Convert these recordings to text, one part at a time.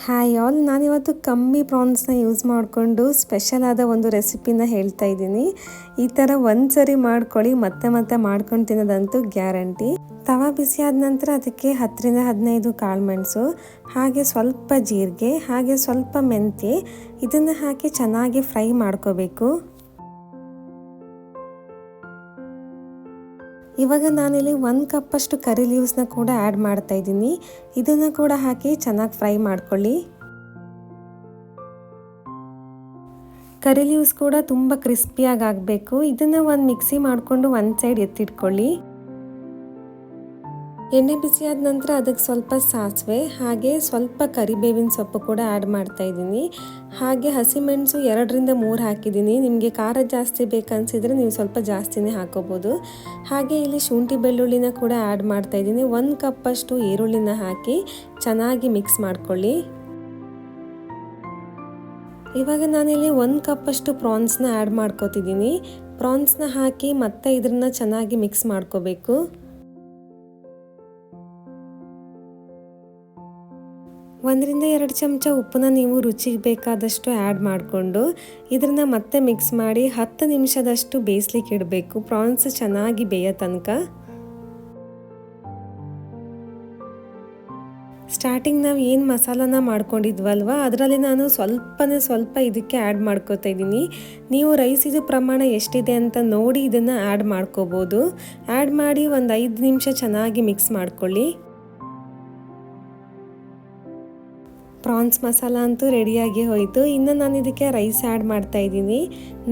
Hi all, ನಾನಿವತ್ತು ಕಮ್ಮಿ ಪ್ರಾನ್ಸ್ನ use ಮಾಡಿಕೊಂಡು ಸ್ಪೆಷಲ್ ಆದ ಒಂದು ರೆಸಿಪಿನ ಹೇಳ್ತಾ ಇದ್ದೀನಿ. ಈ ಥರ ಒಂದ್ಸರಿ ಮಾಡ್ಕೊಳ್ಳಿ, ಮತ್ತೆ ಮತ್ತೆ ಮಾಡ್ಕೊಂಡು ತಿನ್ನೋದಂತೂ ಗ್ಯಾರಂಟಿ. ತವಾ ಬಿಸಿ ಆದ ನಂತರ ಅದಕ್ಕೆ 10ರಿಂದ 15 ಕಾಳುಮೆಣಸು, ಹಾಗೆ ಸ್ವಲ್ಪ ಜೀರಿಗೆ, ಹಾಗೆ ಸ್ವಲ್ಪ ಮೆಂತ್ಯ, ಇದನ್ನು ಹಾಕಿ ಚೆನ್ನಾಗಿ ಫ್ರೈ ಮಾಡ್ಕೋಬೇಕು. ಇವಾಗ ನಾನಿಲ್ಲಿ 1 ಕಪ್ಪಷ್ಟು ಕರಿ ಲೀವ್ಸ್ನ ಕೂಡ ಆ್ಯಡ್ ಮಾಡ್ತಾ ಇದ್ದೀನಿ. ಇದನ್ನು ಕೂಡ ಹಾಕಿ ಚೆನ್ನಾಗಿ ಫ್ರೈ ಮಾಡ್ಕೊಳ್ಳಿ. ಕರಿ ಲೀವ್ಸ್ ಕೂಡ ತುಂಬ ಕ್ರಿಸ್ಪಿಯಾಗಿ ಆಗಬೇಕು. ಇದನ್ನು ಒಂದು ಮಿಕ್ಸಿ ಮಾಡಿಕೊಂಡು ಒಂದು ಸೈಡ್ ಎತ್ತಿಟ್ಕೊಳ್ಳಿ. ಎಣ್ಣೆ ಬಿಸಿ ಆದ ನಂತರ ಅದಕ್ಕೆ ಸ್ವಲ್ಪ ಸಾಸಿವೆ, ಹಾಗೆ ಸ್ವಲ್ಪ ಕರಿಬೇವಿನ ಸೊಪ್ಪು ಕೂಡ ಆ್ಯಡ್ ಮಾಡ್ತಾ ಇದ್ದೀನಿ. ಹಾಗೆ ಹಸಿಮೆಣಸು 2ರಿಂದ 3 ಹಾಕಿದ್ದೀನಿ. ನಿಮಗೆ ಖಾರ ಜಾಸ್ತಿ ಬೇಕನ್ಸಿದ್ರೆ ನೀವು ಸ್ವಲ್ಪ ಜಾಸ್ತಿನೇ ಹಾಕೋಬೋದು. ಹಾಗೆ ಇಲ್ಲಿ ಶುಂಠಿ ಬೆಳ್ಳುಳ್ಳಿನ ಕೂಡ ಆ್ಯಡ್ ಮಾಡ್ತಾ ಇದ್ದೀನಿ. 1 ಕಪ್ಪಷ್ಟು ಈರುಳ್ಳಿನ ಹಾಕಿ ಚೆನ್ನಾಗಿ ಮಿಕ್ಸ್ ಮಾಡ್ಕೊಳ್ಳಿ. ಇವಾಗ ನಾನಿಲ್ಲಿ 1 ಕಪ್ಪಷ್ಟು ಪ್ರಾನ್ಸ್ನ ಆ್ಯಡ್ ಮಾಡ್ಕೋತಿದ್ದೀನಿ. ಪ್ರಾನ್ಸ್ನ ಹಾಕಿ ಮತ್ತೆ ಇದನ್ನ ಚೆನ್ನಾಗಿ ಮಿಕ್ಸ್ ಮಾಡ್ಕೋಬೇಕು. 1ರಿಂದ 2 ಚಮಚ ಉಪ್ಪನ್ನ ನೀವು ರುಚಿಗೆ ಬೇಕಾದಷ್ಟು ಆ್ಯಡ್ ಮಾಡಿಕೊಂಡು ಇದನ್ನ ಮತ್ತೆ ಮಿಕ್ಸ್ ಮಾಡಿ 10 ನಿಮಿಷದಷ್ಟು ಬೇಯಿಸ್ಲಿಕ್ಕೆ ಇಡಬೇಕು. ಪ್ರಾನ್ಸ್ ಚೆನ್ನಾಗಿ ಬೇಯೋ ತನಕ. ಸ್ಟಾರ್ಟಿಂಗ್ ನಾವು ಏನು ಮಸಾಲಾನ ಮಾಡ್ಕೊಂಡಿದ್ವಲ್ವ, ಅದರಲ್ಲಿ ನಾನು ಸ್ವಲ್ಪ ಇದಕ್ಕೆ ಆ್ಯಡ್ ಮಾಡ್ಕೋತಾ ಇದ್ದೀನಿ. ನೀವು ರೈಸಿದು ಪ್ರಮಾಣ ಎಷ್ಟಿದೆ ಅಂತ ನೋಡಿ ಇದನ್ನು ಆ್ಯಡ್ ಮಾಡ್ಕೋಬೋದು. ಆ್ಯಡ್ ಮಾಡಿ ಒಂದು 5 ನಿಮಿಷ ಚೆನ್ನಾಗಿ ಮಿಕ್ಸ್ ಮಾಡ್ಕೊಳ್ಳಿ. ಪ್ರಾನ್ಸ್ ಮಸಾಲ ಅಂತೂ ರೆಡಿಯಾಗಿ ಹೋಯಿತು. ಇನ್ನು ನಾನು ಇದಕ್ಕೆ ರೈಸ್ ಆ್ಯಡ್ ಮಾಡ್ತಾ ಇದ್ದೀನಿ.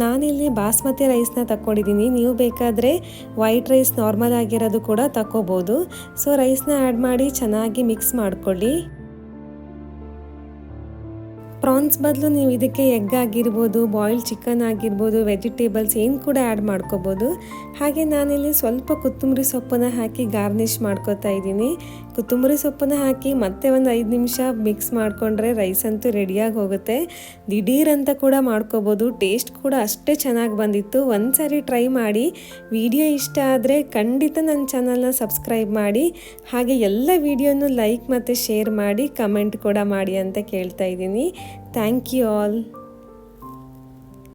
ನಾನಿಲ್ಲಿ ಬಾಸ್ಮತಿ ರೈಸ್ನ ತಗೊಂಡಿದ್ದೀನಿ. ನೀವು ಬೇಕಾದರೆ ವೈಟ್ ರೈಸ್ ನಾರ್ಮಲ್ ಆಗಿರೋದು ಕೂಡ ತಗೋಬೋದು. ಸೊ ರೈಸ್ನ ಆ್ಯಡ್ ಮಾಡಿ ಚೆನ್ನಾಗಿ ಮಿಕ್ಸ್ ಮಾಡ್ಕೊಳ್ಳಿ. ಪ್ರಾನ್ಸ್ ಬದಲು ನೀವು ಇದಕ್ಕೆ ಎಗ್ ಆಗಿರ್ಬೋದು, ಬಾಯ್ಲ್ಡ್ ಚಿಕನ್ ಆಗಿರ್ಬೋದು, ವೆಜಿಟೇಬಲ್ಸ್ ಏನು ಕೂಡ ಆ್ಯಡ್ ಮಾಡ್ಕೋಬೋದು. ಹಾಗೆ ನಾನಿಲ್ಲಿ ಸ್ವಲ್ಪ ಕೊತ್ತಂಬರಿ ಸೊಪ್ಪನ್ನು ಹಾಕಿ ಗಾರ್ನಿಷ್ ಮಾಡ್ಕೋತಾ ಇದ್ದೀನಿ. ಕೊತ್ತಂಬರಿ ಸೊಪ್ಪನ್ನು ಹಾಕಿ ಮತ್ತೆ ಒಂದು 5 ನಿಮಿಷ ಮಿಕ್ಸ್ ಮಾಡಿಕೊಂಡ್ರೆ ರೈಸ್ ಅಂತೂ ರೆಡಿಯಾಗಿ ಹೋಗುತ್ತೆ. ದಿಢೀರ್ ಅಂತ ಕೂಡ ಮಾಡ್ಕೋಬೋದು. ಟೇಸ್ಟ್ ಕೂಡ ಅಷ್ಟೇ ಚೆನ್ನಾಗಿ ಬಂದಿತ್ತು. ಒಂದ್ಸರಿ ಟ್ರೈ ಮಾಡಿ. ವಿಡಿಯೋ ಇಷ್ಟ ಆದರೆ ಖಂಡಿತ ನನ್ನ ಚಾನಲ್ನ ಸಬ್ಸ್ಕ್ರೈಬ್ ಮಾಡಿ. ಹಾಗೆ ಎಲ್ಲ ವಿಡಿಯೋನು ಲೈಕ್ ಮತ್ತು ಶೇರ್ ಮಾಡಿ, ಕಮೆಂಟ್ ಕೂಡ ಮಾಡಿ ಅಂತ ಕೇಳ್ತಾ ಇದ್ದೀನಿ. Thank you all.